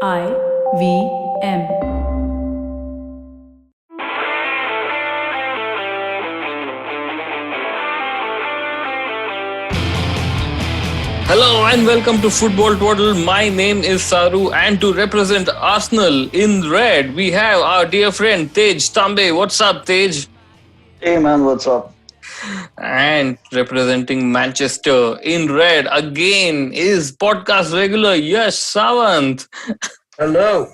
IVM. Hello and welcome to Football Twaddle. My name is Saru, and to represent Arsenal in red, we have our dear friend Tej Tambe. What's up, Tej? Hey man, what's up? And representing Manchester in red again is podcast regular Yash Sawant. Hello.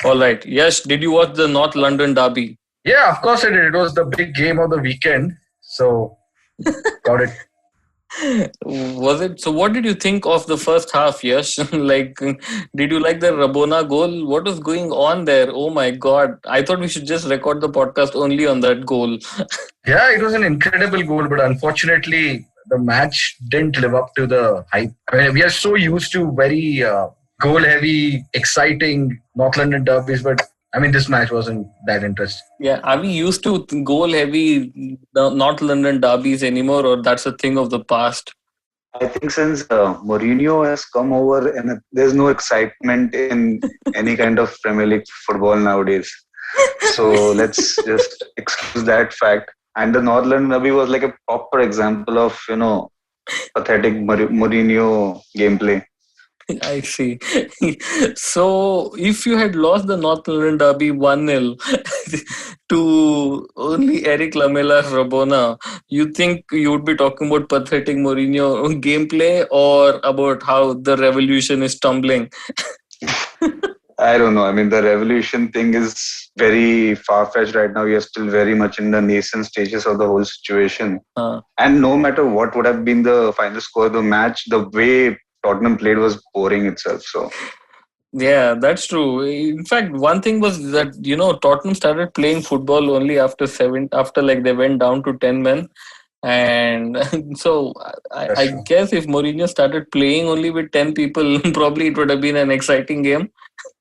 All right, Yash, did you watch the North London derby? Yeah, of course I did. It was the big game of the weekend. So, got it. Was it? So, what did you think of the first half, Yash? Did you like the Rabona goal? What was going on there? Oh my God. I thought we should just record the podcast only on that goal. Yeah, it was an incredible goal, but unfortunately, the match didn't live up to the hype. I mean, we are so used to very goal heavy, exciting North London derbies, but I mean, this match wasn't that interesting. Yeah, are we used to goal heavy North London derbies anymore, or that's a thing of the past? I think since Mourinho has come over and there's no excitement in any kind of Premier League football nowadays. So let's just excuse that fact. And the North London Derby was like a proper example of, pathetic Mourinho gameplay. I see. So, if you had lost the North London derby 1-0 to only Eric Lamela Rabona, you think you would be talking about pathetic Mourinho gameplay or about how the revolution is tumbling? I don't know. I mean, the revolution thing is very far-fetched right now. We are still very much in the nascent stages of the whole situation. And no matter what would have been the final score of the match, the way Tottenham played was boring itself. So Yeah, that's true. In fact, one thing was that Tottenham started playing football only after like they went down to 10 men, and so I true. guess if Mourinho started playing only with 10 people, probably it would have been an exciting game.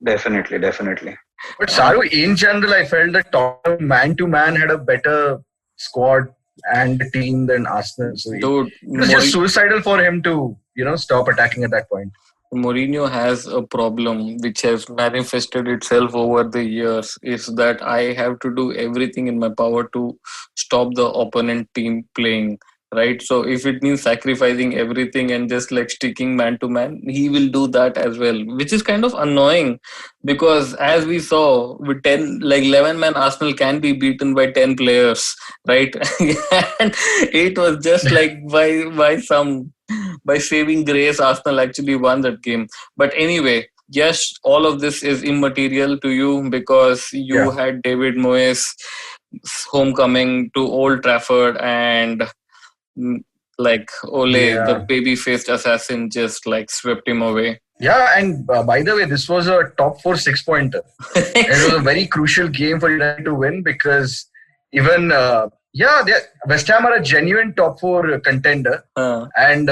definitely. But Saru, in general, I felt that Tottenham man-to-man had a better squad and team than Arsenal. So it Dude, was just suicidal for him to, stop attacking at that point. Mourinho has a problem which has manifested itself over the years is that I have to do everything in my power to stop the opponent team playing. Right. So if it means sacrificing everything and just like sticking man to man, he will do that as well, which is kind of annoying because as we saw with 10, like 11 man Arsenal can be beaten by 10 players. Right. And it was just like by saving grace, Arsenal actually won that game. But anyway, yes, all of this is immaterial to you because you had David Moyes' homecoming to Old Trafford and like Ole, the baby-faced assassin, just like swept him away. Yeah, and by the way, this was a top 4 6-pointer. It was a very crucial game for United to win because even West Ham are a genuine top 4 contender. And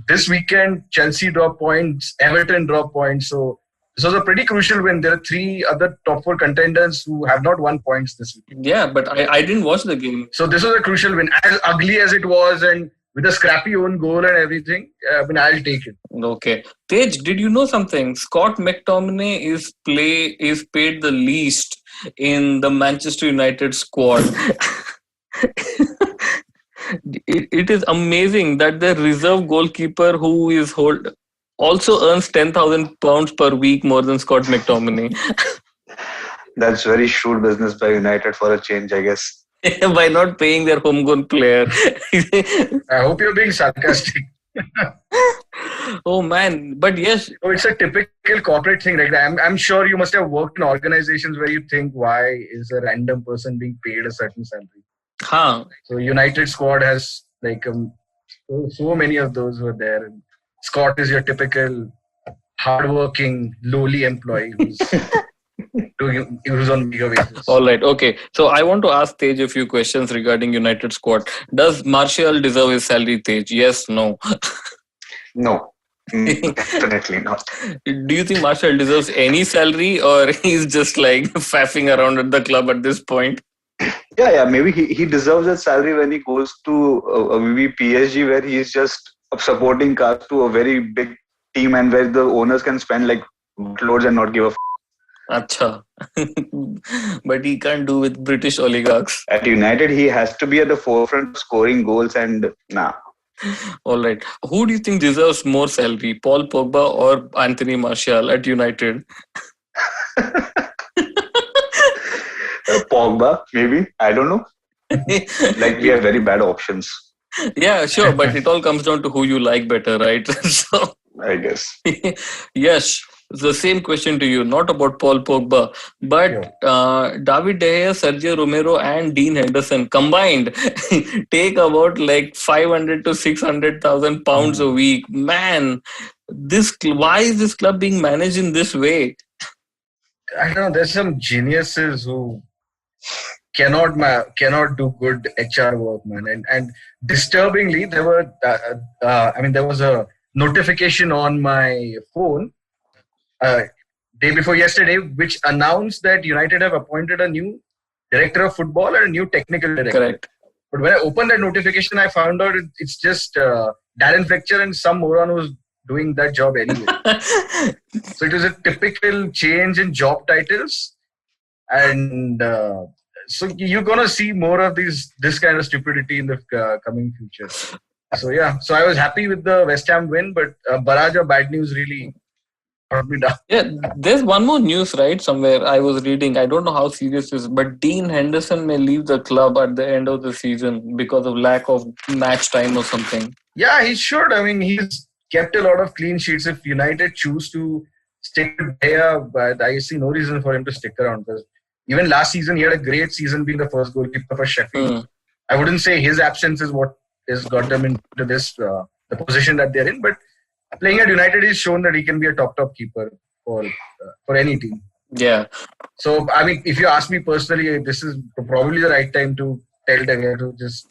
this weekend, Chelsea dropped points, Everton dropped points. So this was a pretty crucial win. There are 3 other top 4 contenders who have not won points this week. Yeah, but I didn't watch the game. So this was a crucial win. As ugly as it was and with a scrappy own goal and everything, I'll take it. Okay. Tej, did you know something? Scott McTominay is paid the least in the Manchester United squad. It is amazing that the reserve goalkeeper who is also earns £10,000 per week more than Scott McTominay. That's very shrewd business by United for a change, I guess. By not paying their homegrown player. I hope you're being sarcastic. Oh man, but yes. So it's a typical corporate thing. Like I'm sure you must have worked in organizations where you think, why is a random person being paid a certain salary? So United squad has like so many of those who are there. And Scott is your typical hardworking, lowly employee who's on bigger wages. All right. Okay. So I want to ask Tej a few questions regarding United squad. Does Martial deserve his salary, Tej? Yes, no. No. Definitely not. Do you think Martial deserves any salary or he's just like faffing around at the club at this point? Yeah. Maybe he deserves a salary when he goes to maybe PSG where he's just a supporting cast to a very big team and where the owners can spend like buttloads and not give a Acha. But he can't do with British oligarchs. At United, he has to be at the forefront of scoring goals and nah. All right. Who do you think deserves more salary, Paul Pogba or Anthony Martial at United? Pogba, maybe. I don't know. Like we have very bad options, Yeah, sure, but it all comes down to who you like better, right? So, I guess. yes, the same question to you, not about Paul Pogba, but David De Gea, Sergio Romero, and Dean Henderson combined take about like 500 to 600,000 pounds a week. Man, why is this club being managed in this way? I don't know. There's some geniuses who cannot do good HR work, man. And disturbingly, there was a notification on my phone day before yesterday, which announced that United have appointed a new director of football and a new technical director. Correct. But when I opened that notification, I found out it's just Darren Fletcher and some moron who's doing that job anyway. So it was a typical change in job titles, and so you're gonna see more of this kind of stupidity in the coming future. So yeah, so I was happy with the West Ham win, but barrage of bad news really brought me down. Yeah, there's one more news, right? Somewhere I was reading. I don't know how serious this is, but Dean Henderson may leave the club at the end of the season because of lack of match time or something. Yeah, he should. I mean, he's kept a lot of clean sheets. If United choose to stick with Gea, but I see no reason for him to stick around. Because even last season, he had a great season being the first goalkeeper for Sheffield. I wouldn't say his absence is what has got them into this the position that they're in, but playing at United, he's shown that he can be a top keeper for any team. Yeah. So, I mean, if you ask me personally, this is probably the right time to tell De Gea to just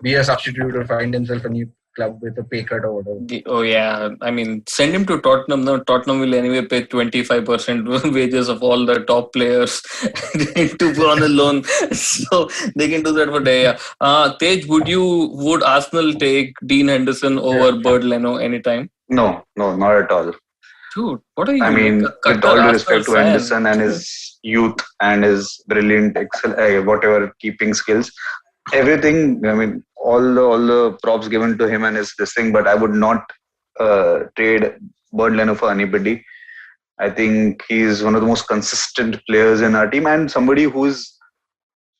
be a substitute or find himself a new club with a pay cut or whatever. Oh yeah, I mean, send him to Tottenham. No, Tottenham will anyway pay 25% wages of all the top players to go on a loan, so they can do that for Daya. Tej, would Arsenal take Dean Henderson over Bird Leno anytime? No, not at all. Dude, what are you? I mean, with all due respect to Henderson and his youth and his brilliant whatever keeping skills, everything. I mean, all the props given to him and his this thing, but I would not trade Bird Leno for anybody. I think he's one of the most consistent players in our team and somebody who's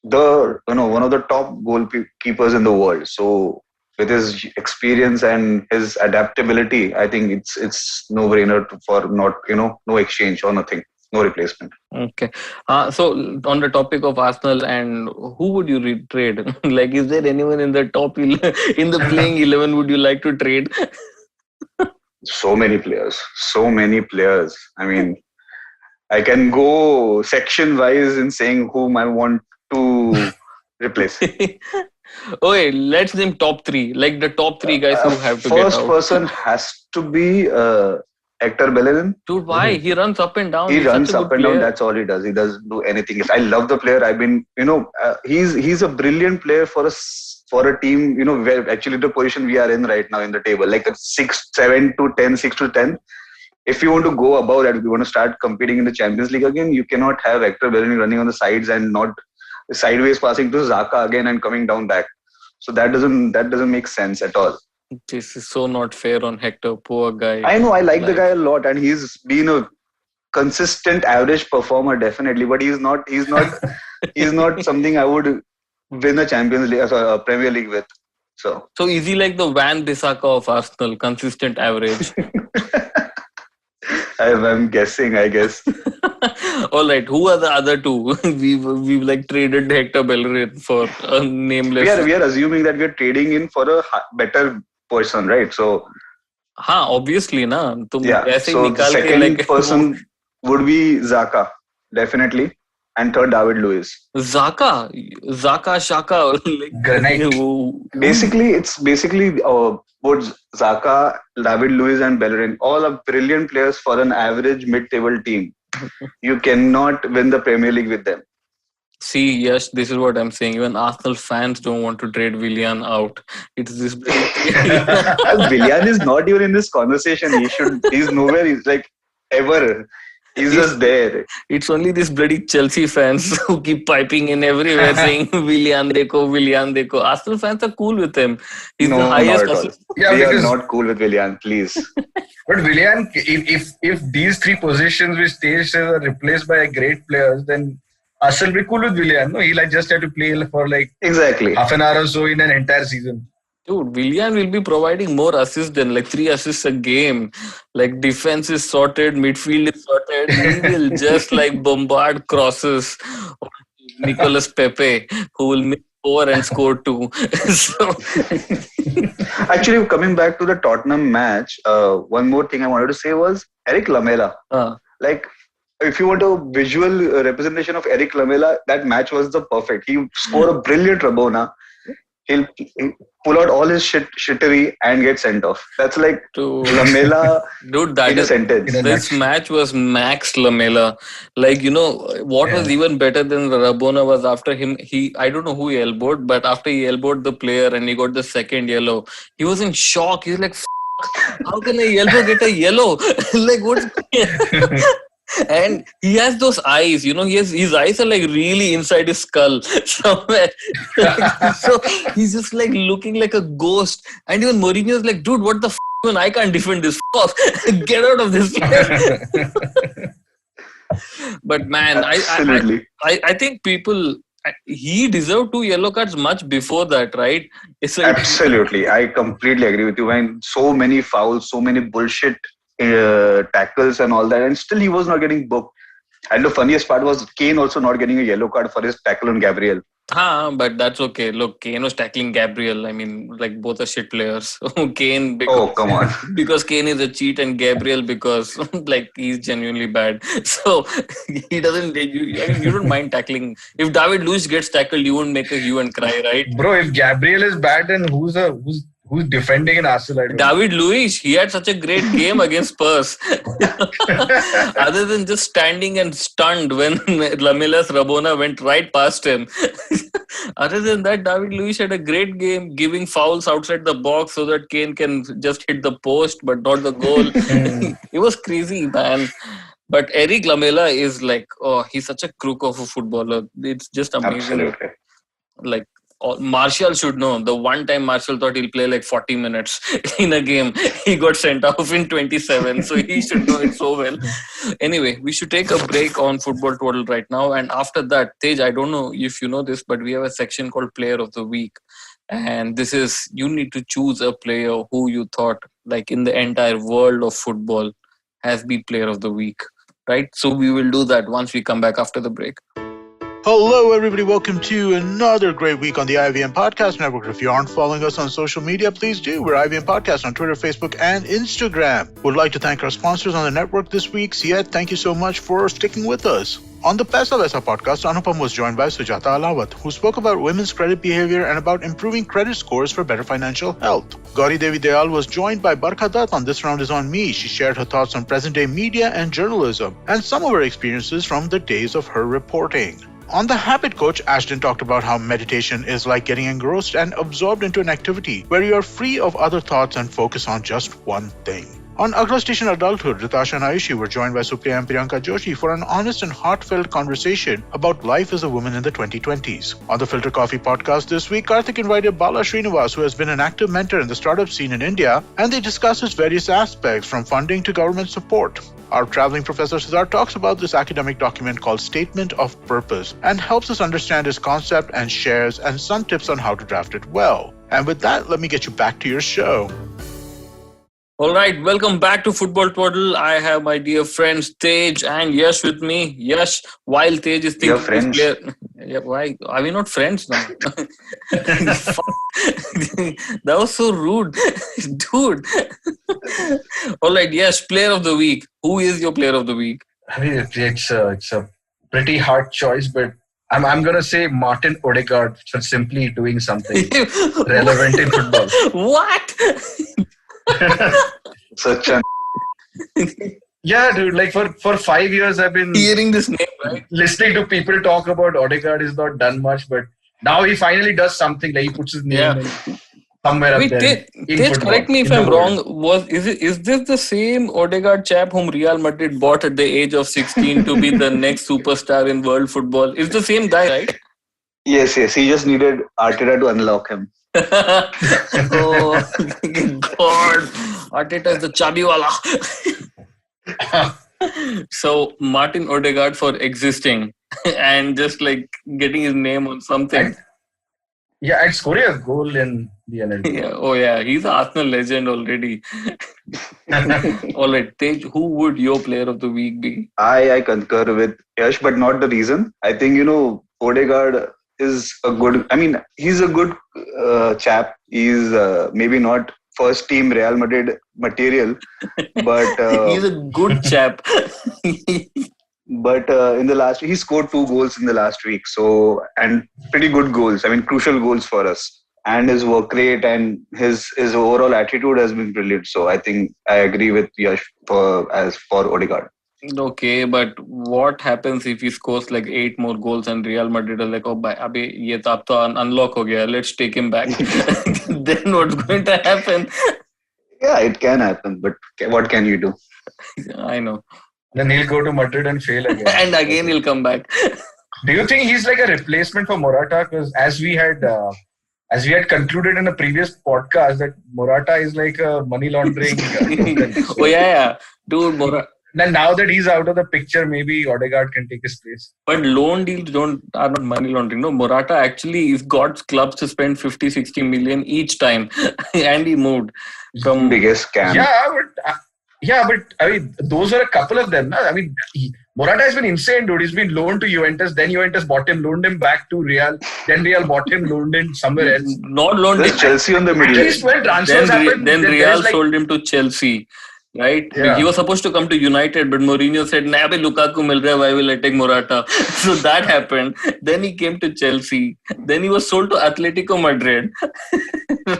one of the top goalkeepers in the world. So with his experience and his adaptability, I think it's no brainer for not no exchange or nothing. No replacement. Okay. So on the topic of Arsenal, and who would you trade? Like, is there anyone in the top in the playing 11 would you like to trade? So many players. I mean, I can go section wise in saying whom I want to replace. Okay, let's name top three. Like the top three guys who have to get out. First person has to be Hector Bellerin. Dude, why? He runs up and down. He runs up and down. That's all he does. He doesn't do anything else. I love the player. I've been, he's a brilliant player for a team, where actually the position we are in right now in the table, like a 6 to 10. If you want to go above that, if you want to start competing in the Champions League again, you cannot have Hector Bellerin running on the sides and not sideways passing to Xhaka again and coming down back. So that doesn't make sense at all. This is so not fair on Hector, poor guy. I know, I like the guy a lot, and he's been a consistent average performer definitely, but he's not something I would win a Champions League, a Premier League with. So is he like the Van Bissaka of Arsenal, consistent average? I'm guessing, I guess. All right, who are the other two? We've like traded Hector Bellerin for a nameless. We are assuming that we are trading in for a better person, right? So obviously na. Yeah. So the second person would be Xhaka, definitely, and third David Luiz. Xhaka, Shaka. Basically, it's both Xhaka, David Luiz, and Bellerin. All are brilliant players for an average mid-table team. You cannot win the Premier League with them. See, yes, this is what I'm saying. Even Arsenal fans don't want to trade Willian out. It's this. Willian is not even in this conversation. He's nowhere. He's like ever. He's It's, just there. it's only these bloody Chelsea fans who keep piping in everywhere saying Willian Deko. Arsenal fans are cool with him. He's the No, not highest at all. assist. Yeah, We are because not cool with Willian, please. but Willian, if these three positions which Tej says are replaced by great players, then us will be cool with Willian. No, he'll just have to play for like Exactly. half an hour or so in an entire season. Dude, Willian will be providing more assists than like 3 assists a game. Like defense is sorted, midfield is sorted. He will just like bombard crosses on Nicolas Pepe, who will make 4 and score 2. So Actually, coming back to the Tottenham match, one more thing I wanted to say was Eric Lamela. Like, if you want a visual representation of Eric Lamela, that match was the perfect. He scored a brilliant Rabona. He'll pull out all his shittery and get sent off. That's like Lamela dude, in a sentence. this match was Max Lamela. Like, what was even better than Rabona was after him. I don't know who he elbowed, but after he elbowed the player and he got the second yellow, he was in shock. He's like, how can a yellow get a yellow? Like, what's and he has those eyes, his eyes are like really inside his skull somewhere. So he's just like looking like a ghost. And even Mourinho's like, dude, what the even I can't defend this. Off. Get out of this place. But man, I think people, he deserved 2 yellow cards much before that, right? It's like, absolutely. I completely agree with you. Man, so many fouls, so many bullshit tackles and all that, and still he was not getting booked. And the funniest part was Kane also not getting a yellow card for his tackle on Gabriel. But that's okay. Look, Kane was tackling Gabriel. I mean, like, both are shit players. Kane, come on. Because Kane is a cheat, and Gabriel because like he's genuinely bad. So he doesn't. You don't mind tackling. If David Luiz gets tackled, you won't make a hue and cry, right? Bro, if Gabriel is bad, then who's defending in Arsenal? David Luiz, he had such a great game against Spurs. Other than just standing and stunned when Lamela's Rabona went right past him. Other than that, David Luiz had a great game, giving fouls outside the box so that Kane can just hit the post but not the goal. It was crazy, man. But Eric Lamela is like, he's such a crook of a footballer. It's just amazing. Absolutely. Like, Martial should know. The one time Martial thought he'll play like 40 minutes in a game, he got sent off in 27. So he should know it so well. Anyway, we should take a break on Football Twaddle right now. And after that, Tej, I don't know if you know this, but we have a section called Player of the Week. And this is, you need to choose a player who you thought, like in the entire world of football, has been Player of the Week. Right? So we will do that once we come back after the break. Hello, everybody. Welcome to another great week on the IVM Podcast Network. If you aren't following us on social media, please do. We're IVM Podcast on Twitter, Facebook, and Instagram. Would like to thank our sponsors on the network this week. Siet, thank you so much for sticking with us. On the Paisa Vaisa podcast, Anupam was joined by Sujata Alawat, who spoke about women's credit behavior and about improving credit scores for better financial health. Gauri Devi Dayal was joined by Barkha Dutt on This Round Is On Me. She shared her thoughts on present-day media and journalism and some of her experiences from the days of her reporting. On The Habit Coach, Ashton talked about how meditation is like getting engrossed and absorbed into an activity where you are free of other thoughts and focus on just one thing. On Agra Station Adulthood, Ritasha and Ayushi were joined by Supriya and Priyanka Joshi for an honest and heartfelt conversation about life as a woman in the 2020s. On the Filter Coffee podcast this week, Karthik invited Bala Srinivas, who has been an active mentor in the startup scene in India, and they discussed its various aspects from funding to government support. Our traveling professor Cesar talks about this academic document called Statement of Purpose and helps us understand its concept and shares and some tips on how to draft it well. And with that, let me get you back to your show. All right, welcome back to Football Twaddle. I have my dear friends Tej and Yash with me. Yash, while Tej is thinking friends. Yeah, why are we not friends now? That was so rude, dude. All right, Yash, Player of the Week. Who is your Player of the Week? I mean, it's a pretty hard choice, but I'm gonna say Martin Odegaard for simply doing something relevant in football. What? Such a Yeah, dude. Like for 5 years, I've been hearing this name, right? Listening to people talk about Odegaard. Is not done much, but now he finally does something. Like he puts his name in. somewhere up Wait, there in Tej, football. correct me if in the I'm world. wrong. Is this the same Odegaard chap whom Real Madrid bought at the age of 16 to be the next superstar in world football? It's the same guy, right? Yes. He just needed Arteta to unlock him. Oh God! Arteta is the chabiwala. So Martin Odegaard for existing and just like getting his name on something. I'd score a goal in the NLT. Yeah. Oh yeah, he's an Arsenal legend already. All right, Tej, who would your player of the week be? I concur with Yash, but not the reason. I think, Odegaard is a good, he's a good chap. He's maybe not first team Real Madrid material, but He's a good chap. but in the last, he scored 2 goals in the last week. So, and pretty good goals. Crucial goals for us. And his work rate and his overall attitude has been brilliant. So I think I agree with Yash for Odegaard. Okay, but what happens if he scores like 8 more goals and Real Madrid are like, oh, abhi, ye to ab to unlock ho gaya. Let's take him back. Then what's going to happen? Yeah, it can happen, but what can you do? I know. Then he'll go to Madrid and fail again. And again he'll come back. Do you think he's like a replacement for Morata? Because as we had concluded in a previous podcast, that Morata is like a money laundering. Oh yeah. Dude, Morata. Now that he's out of the picture, maybe Odegaard can take his place. But loan deals are not money laundering. No, Morata actually is got clubs to spend 50-60 million each time. And he moved from biggest scam. But those are a couple of them. Morata has been insane, dude. He's been loaned to Juventus, then Juventus bought him, loaned him back to Real, then Real bought him, loaned him somewhere else. Not loaned him. Chelsea on the middle. At least when transfers happen, then Real sold him to Chelsea. Right? Yeah. He was supposed to come to United, but Mourinho said, nah, Lukaku mil raha, why will I take Morata? So that happened. Then he came to Chelsea. Then he was sold to Atletico Madrid.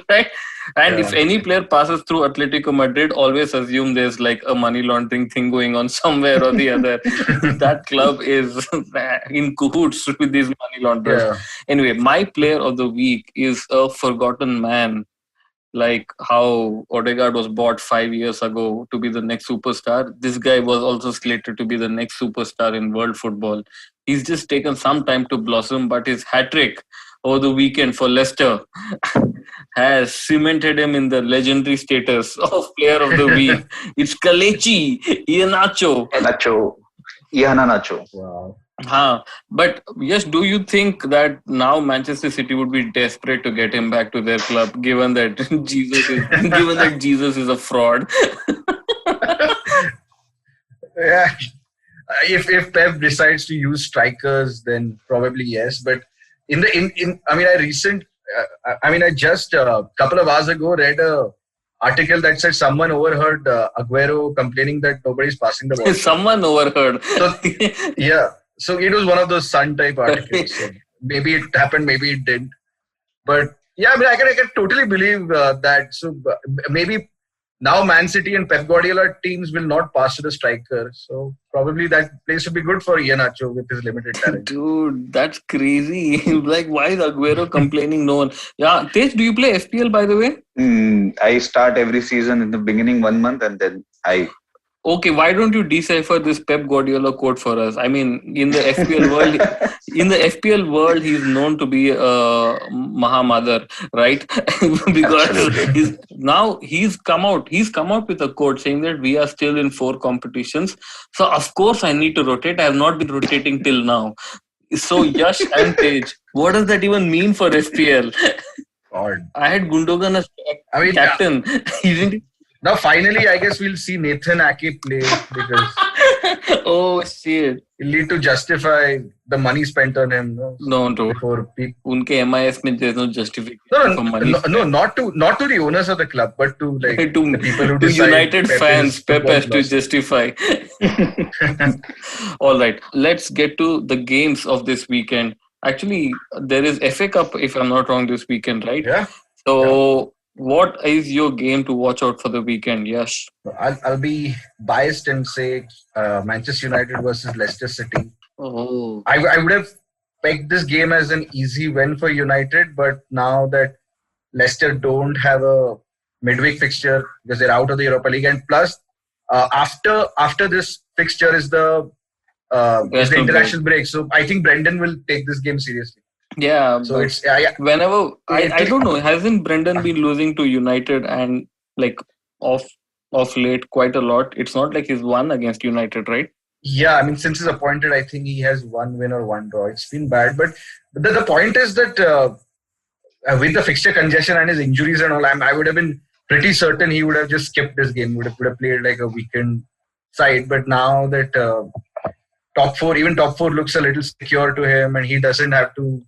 Right? And if any player passes through Atletico Madrid, always assume there's like a money laundering thing going on somewhere or the other. That club is in cahoots with these money launderers. Yeah. Anyway, my player of the week is a forgotten man. Like how Odegaard was bought 5 years ago to be the next superstar. This guy was also slated to be the next superstar in world football. He's just taken some time to blossom, but his hat-trick over the weekend for Leicester has cemented him in the legendary status of player of the week. It's Kelechi Iheanacho. Iheanacho. Wow. But yes, do you think that now Manchester City would be desperate to get him back to their club, given that Jesus is a fraud? Yeah, if Pep decides to use strikers, then probably yes. But I just a couple of hours ago read a article that said someone overheard Aguero complaining that nobody's passing the ball. Someone overheard. So, yeah. So it was one of those Sun type articles. So maybe it happened, maybe it didn't. But yeah, I can totally believe that. So maybe now Man City and Pep Guardiola teams will not pass to the striker. So probably that place would be good for Iheanacho with his limited talent. Dude, that's crazy. Like, why is Aguero complaining? No one. Yeah, Tej, do you play FPL by the way? I start every season in the beginning 1 month and then Okay, why don't you decipher this Pep Guardiola quote for us? I mean, in the FPL world, he's known to be a Mahamother, right? Because he's come out with a quote saying that we are still in 4 competitions. So of course I need to rotate. I have not been rotating till now. So Yash and Tej, what does that even mean for FPL? God. I had Gundogan as captain. Now, finally, I guess we'll see Nathan Ake play because oh shit! He'll need to justify the money spent on him. No. Before people. Unke MIS mein there's no justification for money. No, not to the owners of the club, but to like the people who to United fans. Pep has to justify. All right, let's get to the games of this weekend. Actually, there is FA Cup, if I'm not wrong, this weekend, right? Yeah. So. Yeah. What is your game to watch out for the weekend, Yash? I'll be biased and say Manchester United versus Leicester City. Oh, I would have pegged this game as an easy win for United, but now that Leicester don't have a midweek fixture because they're out of the Europa League, and plus after this fixture is the international break. So I think Brendan will take this game seriously. Yeah, So but it's whenever I don't know, hasn't Brendan been losing to United and like off late quite a lot? It's not like he's won against United, right? Yeah, I mean, since he's appointed, I think he has one win or one draw. It's been bad, but the point is that with the fixture congestion and his injuries and all, I would have been pretty certain he would have just skipped this game. Would have played like a weekend side. But now that top four looks a little secure to him, and he doesn't have to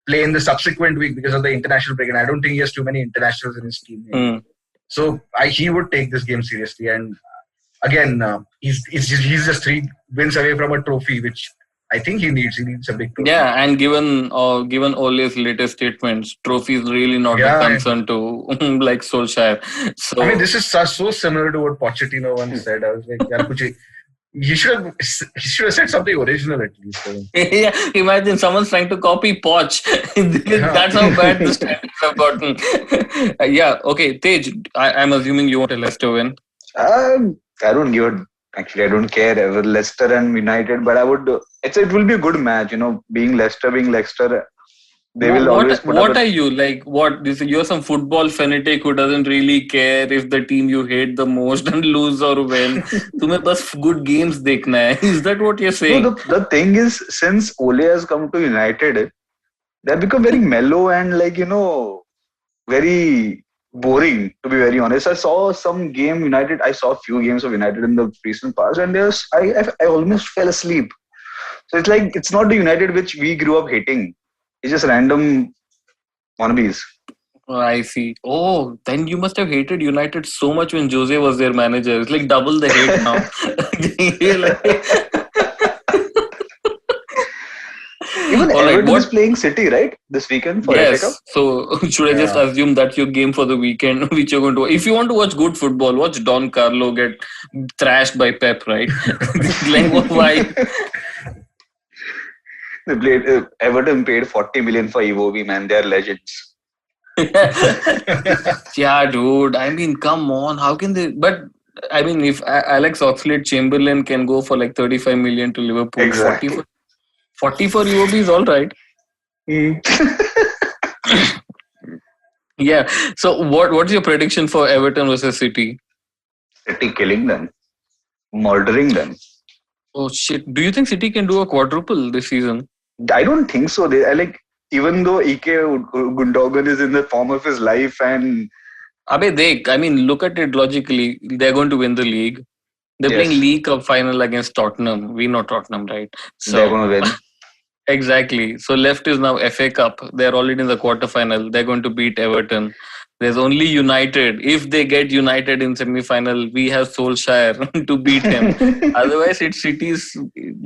play in the subsequent week because of the international break. And I don't think he has too many internationals in his team. So he would take this game seriously. And again, he's just 3 wins away from a trophy, which I think he needs. He needs a big trophy. Yeah, and given Ole's latest statements, trophy is really not a concern to like Solskjaer. So I mean, this is so similar to what Pochettino once said. I was like, he should have said something original at least. Yeah, imagine someone's trying to copy Poch. That's how bad the standards have gotten. Yeah, okay, Tej, I'm assuming you want a Leicester win. I don't give a. Actually, I don't care ever Leicester and United, but I would. It will be a good match, being Leicester, they will always. What are you like? What you're some football fanatic who doesn't really care if the team you hate the most and lose or win. तुम्हें बस good games देखना है. Is that what you're saying? No, the thing is, since Ole has come to United, they've become very mellow and very boring, to be very honest. I saw some game United. I saw a few games of United in the recent past, and I almost fell asleep. So it's like it's not the United which we grew up hating. It's just random wannabes. Oh, I see. Oh, then you must have hated United so much when Jose was their manager. It's like double the hate now. Even Everton is playing City, right? This weekend for FA Cup? So should I just assume that's your game for the weekend, which you're going to watch? If you want to watch good football, watch Don Carlo get thrashed by Pep, right? Like, why? They played, Everton paid 40 million for Iwobi, man. They're legends. Yeah, dude. I mean, come on. How can they? But I mean, if Alex Oxlade-Chamberlain can go for like 35 million to Liverpool, exactly. 40 for Iwobi is all right. Yeah. So, what's your prediction for Everton versus City? City killing them, murdering them. Oh shit! Do you think City can do a quadruple this season? I don't think so. Even though Ike Gundogan is in the form of his life, and look at it logically. They're going to win the league. They're playing League Cup final against Tottenham. We know Tottenham, right? So they're going to win. Exactly. So left is now FA Cup. They're already in the quarterfinal. They're going to beat Everton. There's only United. If they get United in semi-final, we have Solskjaer to beat him. Otherwise, it's City's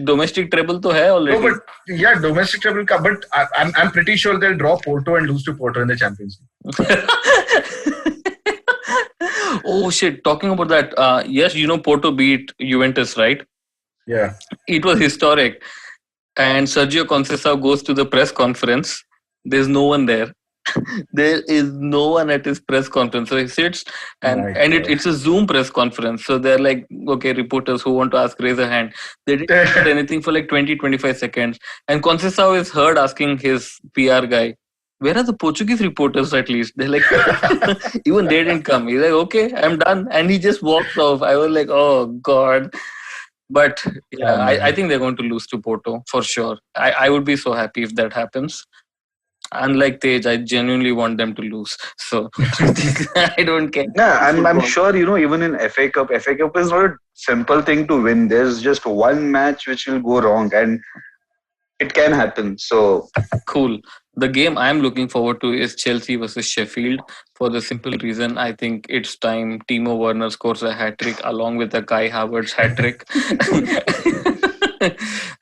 domestic treble to hai already. No, but domestic treble. But I'm pretty sure they'll draw Porto and lose to Porto in the Champions League. Oh shit! Talking about that, yes, Porto beat Juventus, right? Yeah. It was historic. And Sergio Conceição goes to the press conference. There's no one there. There is no one at his press conference. So he sits and it's a Zoom press conference. So they're like, okay, reporters who want to ask, raise a hand. They didn't say anything for like 20-25 seconds. And Conceição is heard asking his PR guy, where are the Portuguese reporters at least? They're like, even they didn't come. He's like, okay, I'm done. And he just walks off. I was like, oh God. But I think they're going to lose to Porto for sure. I would be so happy if that happens. Unlike Tej, I genuinely want them to lose. So I don't care. Yeah, I'm sure, even in FA Cup is not a simple thing to win. There's just one match which will go wrong and it can happen. So cool. The game I'm looking forward to is Chelsea versus Sheffield for the simple reason I think it's time Timo Werner scores a hat-trick along with a Kai Havertz hat-trick.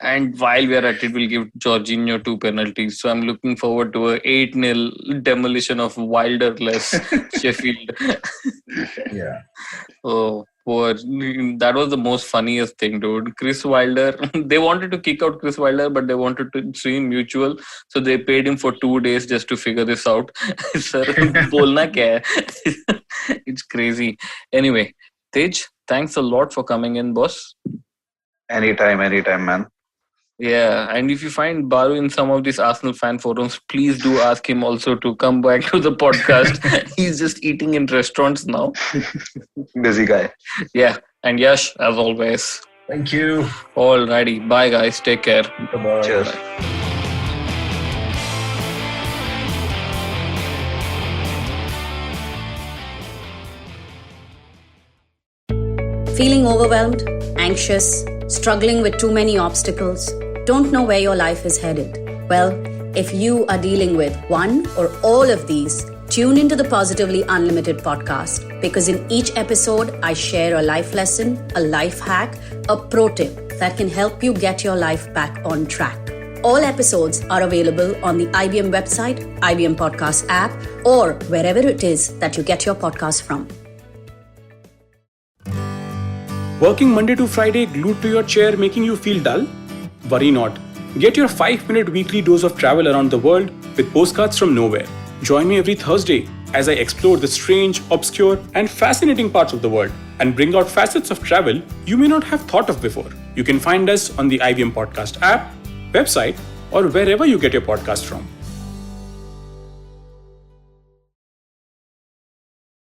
And while we're at it, we'll give Jorginho 2 penalties. So I'm looking forward to a 8-0 demolition of Wilder-less Sheffield. Yeah. Oh, That was the most funniest thing, dude. Chris Wilder, they wanted to kick out Chris Wilder, but they wanted to see mutual. So they paid him for 2 days just to figure this out. Sir, bolna kya hai? It's crazy. Anyway, Tej, thanks a lot for coming in, boss. Anytime, man. Yeah, and if you find Baru in some of these Arsenal fan forums, please do ask him also to come back to the podcast. He's just eating in restaurants now. Busy guy. Yeah, and Yash, as always. Thank you. Alrighty, bye guys, take care. Bye-bye. Cheers. Feeling overwhelmed, anxious, struggling with too many obstacles, don't know where your life is headed? Well, if you are dealing with one or all of these, tune into the Positively Unlimited podcast, because in each episode, I share a life lesson, a life hack, a pro tip that can help you get your life back on track. All episodes are available on the IBM website, IBM Podcast app, or wherever it is that you get your podcast from. Working Monday to Friday glued to your chair making you feel dull? Worry not. Get your 5-minute weekly dose of travel around the world with postcards from nowhere. Join me every Thursday as I explore the strange, obscure, and fascinating parts of the world and bring out facets of travel you may not have thought of before. You can find us on the IBM Podcast app, website, or wherever you get your podcast from.